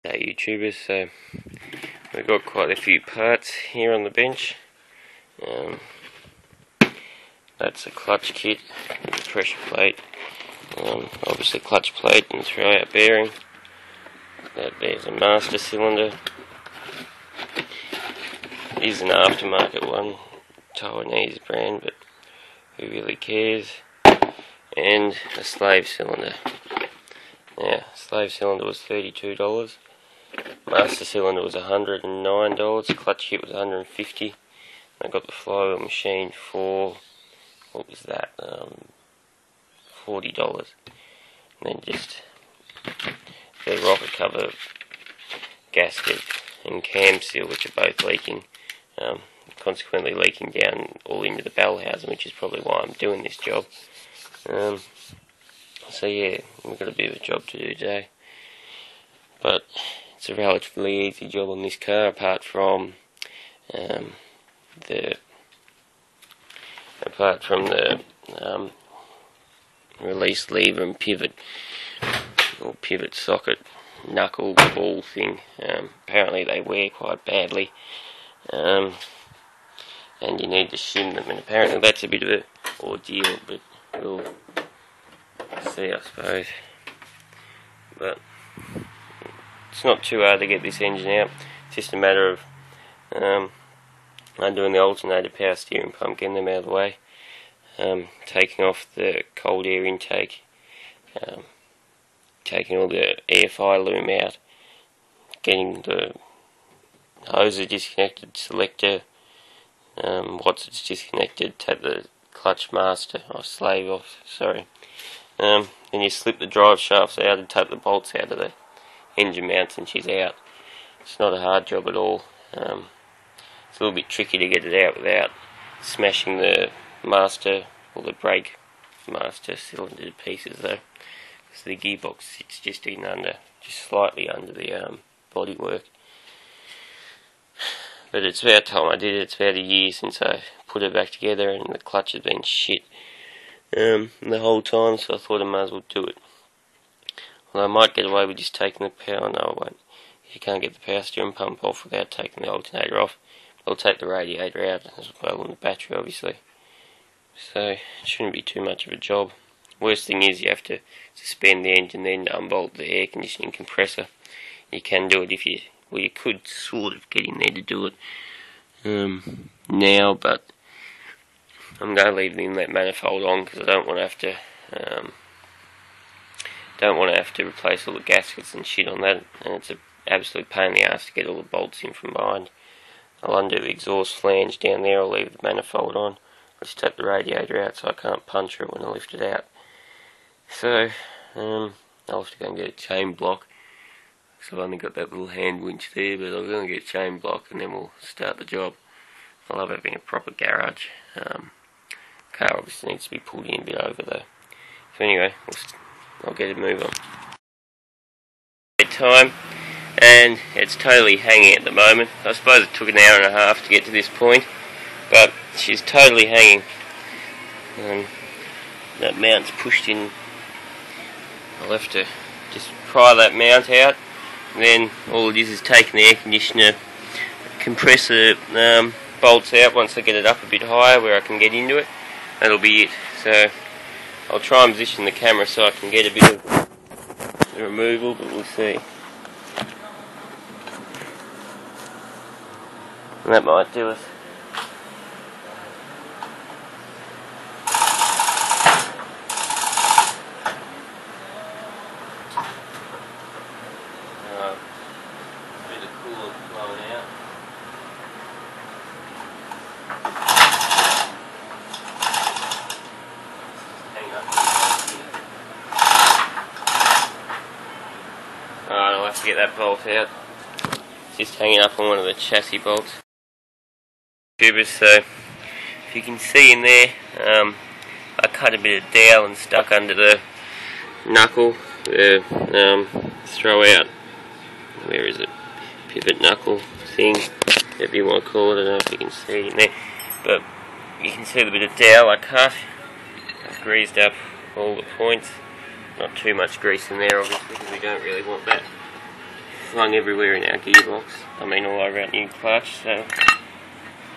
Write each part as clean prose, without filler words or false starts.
G'day YouTubers, so we've got quite a few parts here on the bench. That's a clutch kit with a pressure plate, obviously clutch plate and throw-out bearing. There's a master cylinder. It is an aftermarket one, Taiwanese brand, but who really cares? And a slave cylinder. Now, slave cylinder was $32. Master cylinder was $109. Clutch kit was $150. I got the flywheel machine for, what was that? $40. And then just the rocket cover, gasket and cam seal, which are both leaking. Consequently leaking down all into the bell housing, which is probably why I'm doing this job. So yeah, we've got a bit of a job to do today, but it's a relatively easy job on this car, apart from the release lever and pivot or pivot socket knuckle ball thing. Apparently they wear quite badly, and you need to shim them, and apparently that's a bit of an ordeal, but we'll see, I suppose. But it's not too hard to get this engine out. It's just a matter of undoing the alternator, power steering pump, getting them out of the way, taking off the cold air intake, taking all the AFI loom out, getting the hoses disconnected, selector, watts it's disconnected, take the clutch master or slave off, sorry. Then you slip the drive shafts out and take the bolts out of the engine mounts, and she's out. It's not a hard job at all. It's a little bit tricky to get it out without smashing the master or the brake master cylinder to pieces, though, because the gearbox sits just slightly under the bodywork. But it's about time I did it. It's about a year since I put it back together, and the clutch has been shit the whole time, so I thought I might as well do it. Well, I might get away with just taking the power. No, I won't. You can't get the power steering pump off without taking the alternator off. I'll take the radiator out as well, and the battery, obviously. So it shouldn't be too much of a job. Worst thing is you have to suspend the engine, then unbolt the air conditioning compressor. You can do it if you, well, you could sort of get in there to do it now, but I'm going to leave the inlet manifold on because I don't want to have to replace all the gaskets and shit on that, and it's an absolute pain in the ass to get all the bolts in from behind. I'll undo the exhaust flange down there. I'll leave the manifold on. I'll just take the radiator out so I can't puncture it when I lift it out. So I'll have to go and get a chain block. So I've only got that little hand winch there, but I'll go and get a chain block and then we'll start the job. I love having a proper garage. Car obviously needs to be pulled in a bit over though. So anyway, I'll get a move on. Time, and it's totally hanging at the moment. I suppose it took an hour and a half to get to this point, but she's totally hanging. That mount's pushed in. I'll have to just pry that mount out, and then all it is taking the air conditioner compressor bolts out once I get it up a bit higher where I can get into it. That'll be it. So I'll try and position the camera so I can get a bit of the removal, but we'll see. And that might do it. A bit of coolant blowing out. Alright, I'll have to get that bolt out. It's just hanging up on one of the chassis bolts. So, if you can see in there, I cut a bit of dowel and stuck under the knuckle, the throw out, where is it, pivot knuckle thing, whatever you want to call it. I don't know if you can see it in there, but you can see the bit of dowel I cut. I've greased up all the points. Not too much grease in there, obviously, because we don't really want that flung everywhere in our gearbox. I mean all over our new clutch, so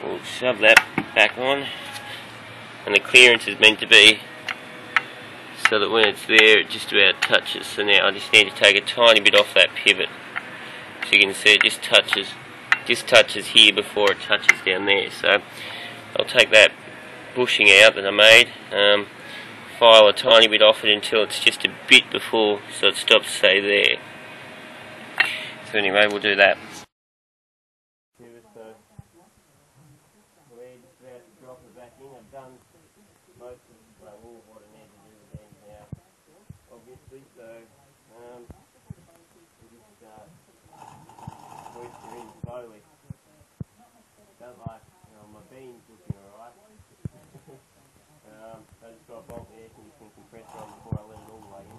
we'll shove that back on. And the clearance is meant to be so that when it's there it just about touches. So now I just need to take a tiny bit off that pivot. So you can see it just touches here before it touches down there. So I'll take that bushing out that I made, file a tiny bit off it until it's just a bit before, so it stops say there. So anyway, we'll do that. I've done most of what I need to do with them now, obviously, so we'll just work in slowly. Don't like, my beam's looking alright. I just got a bolt the air conditioning compressor on before I let it all the way in.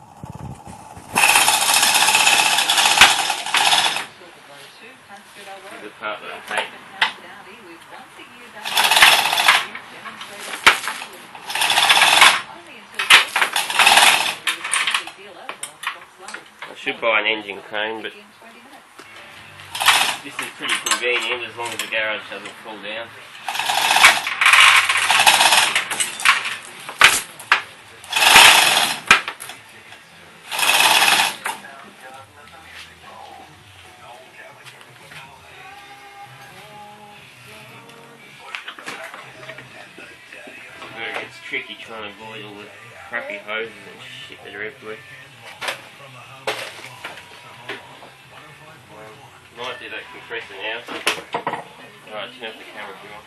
This is the part that I hate. I should buy an engine crane, but this is pretty convenient as long as the garage doesn't fall down. It's tricky trying to avoid all the crappy hoses and shit that are everywhere. Might do that compressor now. Alright, turn off the camera if you want.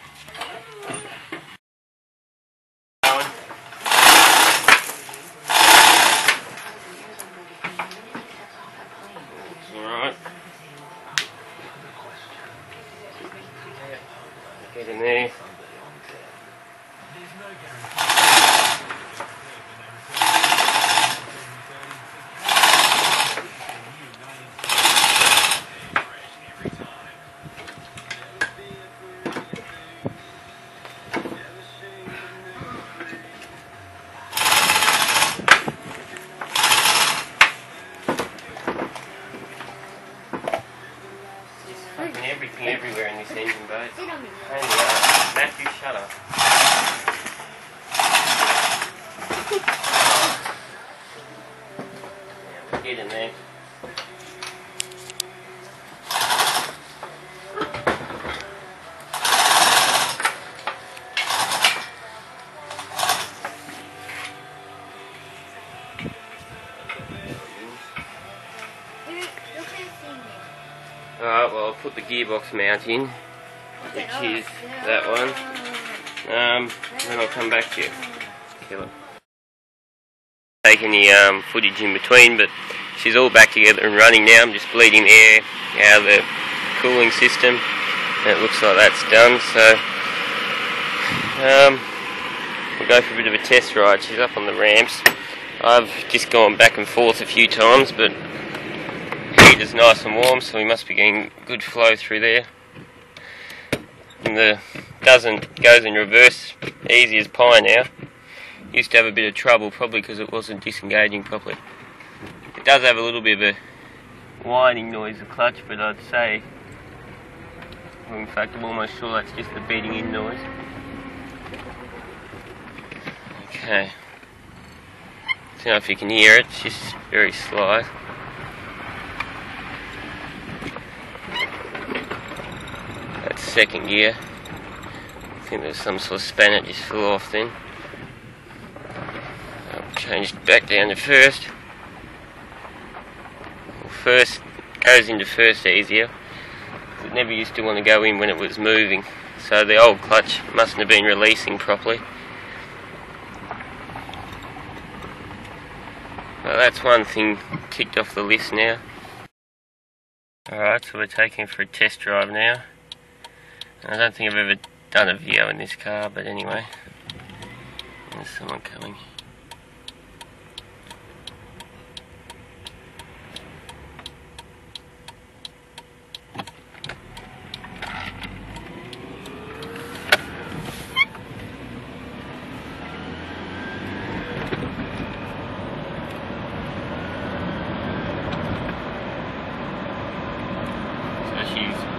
Alright. Get in there. Everything everywhere in this engine bay. Matthew, shut up. Get in there. Alright, well I'll put the gearbox mount in, which is that one, and then I'll come back to you. Kill it. Take any footage in between, but she's all back together and running now. I'm just bleeding the air out of the cooling system, and it looks like that's done, so we'll go for a bit of a test ride. She's up on the ramps. I've just gone back and forth a few times, but it's nice and warm, so we must be getting good flow through there. And the goes in reverse easy as pie now. Used to have a bit of trouble, probably because it wasn't disengaging properly. It does have a little bit of a whining noise, the clutch, but I'd say, well, in fact I'm almost sure that's just the beating in noise. Okay. I don't know if you can hear it, it's just very slow. Second gear. I think there's some sort of spanner just flew off then. I'll change back down to first. Well, first goes into first easier. It never used to want to go in when it was moving, so the old clutch mustn't have been releasing properly. Well, that's one thing ticked off the list now. Alright, so we're taking it for a test drive now. I don't think I've ever done a video in this car, but anyway, there's someone coming.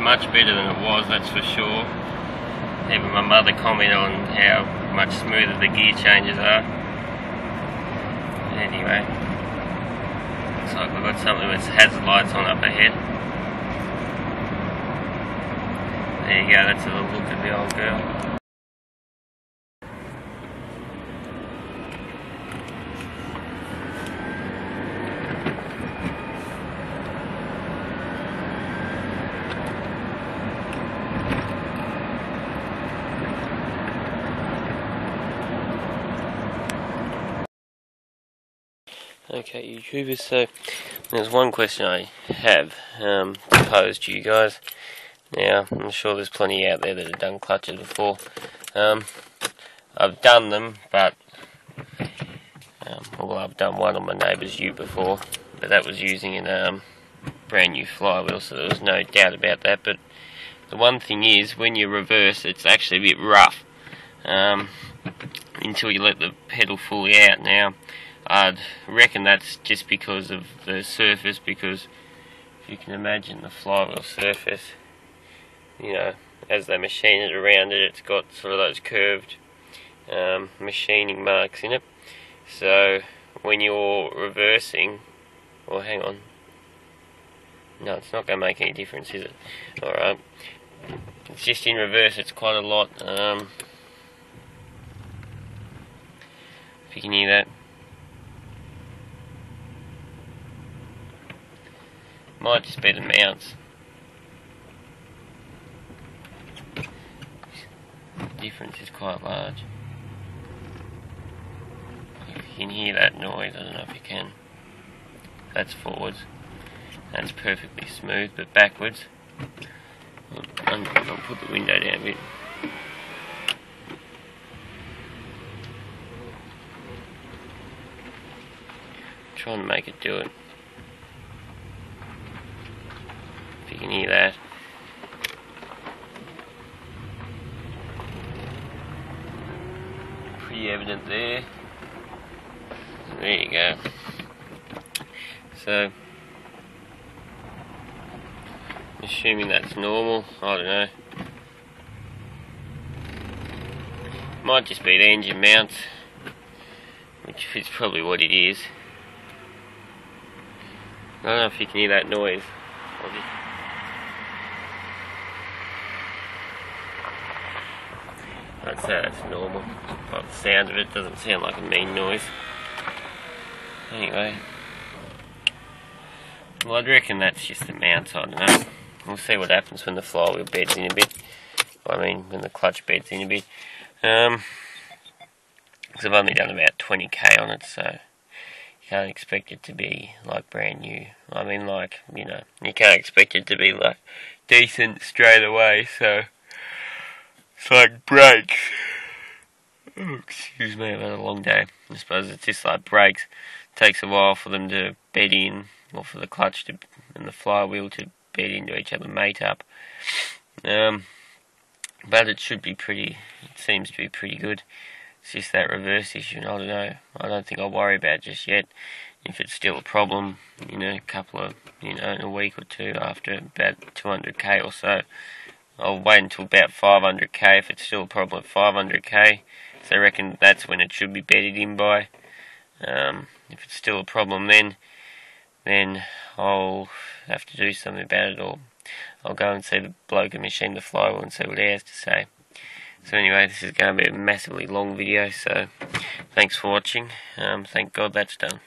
much better than it was, that's for sure. Even my mother commented on how much smoother the gear changes are. Anyway, looks like we've got something with hazard lights on up ahead. There you go, that's a little look at the old girl. Okay, YouTubers, so there's one question I have to pose to you guys. Now, I'm sure there's plenty out there that have done clutches before. I've done them, but well, I've done one on my neighbour's ute before, but that was using a brand new flywheel, so there was no doubt about that. But the one thing is, when you reverse, it's actually a bit rough until you let the pedal fully out. Now, I'd reckon that's just because of the surface, because if you can imagine the flywheel surface, you know, as they machine it around it, it's got sort of those curved machining marks in it. So when you're reversing, well, hang on, no, it's not going to make any difference, is it? Alright, it's just in reverse, it's quite a lot. If you can hear that. Might just be the mounts. The difference is quite large. If you can hear that noise, I don't know if you can. That's forwards. That's perfectly smooth, but backwards. I'll put the window down a bit. Trying to make it do it. If you can hear that. Pretty evident there. There you go. So, assuming that's normal, I don't know. Might just be the engine mounts, which is probably what it is. I don't know if you can hear that noise. I'd say that's normal. By the sound of it, doesn't sound like a mean noise. Anyway, well, I'd reckon that's just the mounts, I don't know. We'll see what happens when the flywheel beds in a bit. I mean, when the clutch beds in a bit. Because I've only done about 20k on it, so you can't expect it to be like brand new. I mean, like, you know, you can't expect it to be like decent straight away, so it's like brakes. Oh, excuse me, I've had a long day. I suppose it's just like brakes. It takes a while for them to bed in, or for the clutch to and the flywheel to bed into each other, mate up. But it should be pretty. It seems to be pretty good. It's just that reverse issue, and I don't know. I don't think I'll worry about it just yet. If it's still a problem, you know, in a week or two after about 200k or so, I'll wait until about 500k if it's still a problem at 500k. So I reckon that's when it should be bedded in by. If it's still a problem then I'll have to do something about it, or I'll go and see the bloke who machined the flywheel and see what he has to say. So anyway, this is going to be a massively long video, so thanks for watching. Thank God that's done.